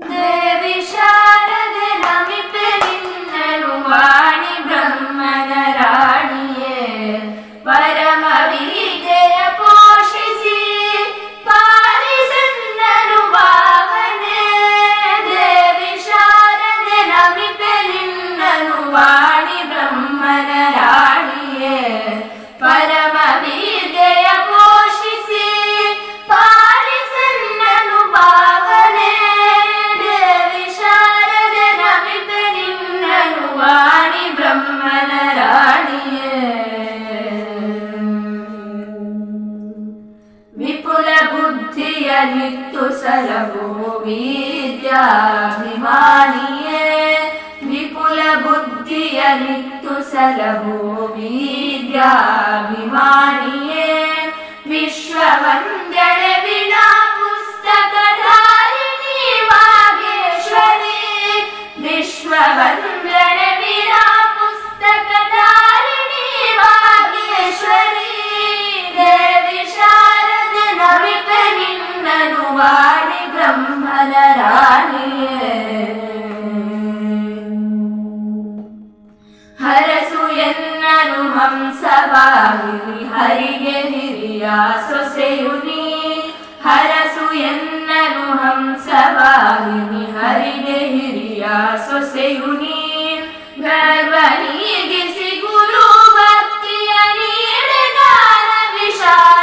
ದೇವಿ ಶಾರದೆ ನಮಿಪೆ ನಿನ್ನನು ವಾಣಿ ಬ್ರಹ್ಮನ ರಾಣಿಯೇ ಪರಮ ವಿದ್ಯೆಯ ಪೋಷಿಸಿ ಪಾಲಿಸನ್ನನು ಭಾವನೆ. ದೇವಿ ಶಾರದೆ ನಮಿಪೆ ನಿನ್ನನು ವಾಣಿ ಬ್ರಹ್ಮನ ರಾಣಿಯೇ ಪರಮ ವಿದ್ಯೆಯ ಪೋಷಿಸಿ ಪಾಲಿಸನ್ನನು ಭಾವನೆ. ದೇವಿ ಶಾರದೆ ನಮಿಪೆ ನಿನ್ನನು ವಾಣಿ ಬ್ರಹ್ಮನ ರಾಣಿಯೇ ವಿಪುಲ ಬುದ್ಧಿಯ ನಿತ್ತು ಸಲಹೋ ವಿದ್ಯಾಭಿಮಾನಿಯೇ ವಿಪುಲ ಬುದ್ಧಿಯ ನಿತ್ತು ಸಲಹೋ ವಿದ್ಯಾಭಿಮಾನಿಯೇ ವಿಶ್ವವಂದನೆ ವಿನಾ ಪುಸ್ತಕಧಾರಿಣಿ ವಾಗೇಶ್ವರಿ ವಿಶ್ವವಂದನೆ ವಿನಾ ಪುಸ್ತಕಧಾರಿಣಿ ವಾಗೇಶ್ವರಿ. ದೇವಿ ಶಾರದೆ ನಮಿಪೆ ನಿನ್ನನು ವಾಣಿ ಬ್ರಹ್ಮನ ರಾಣಿಯೇ ಹರಸು ಎನ್ನನು ಹಂಸವಾಹಿನಿ ಹರಿಗೆ ಹಿರಿಯ ಸೊಸೆಯು ನೀ. ಹರಸು ಎನ್ನನು ಹಂಸವಾಹಿನಿ ಹರಿಗೆ ಹಿರಿಯ ಸೊಸೆಯು ನೀ. ಗರ್ವ ನೀಗಿಸಿ ಗುರು ಭಕ್ತಿಯ ನೀಡೆ ಗಾನ ವಿಶಾಲ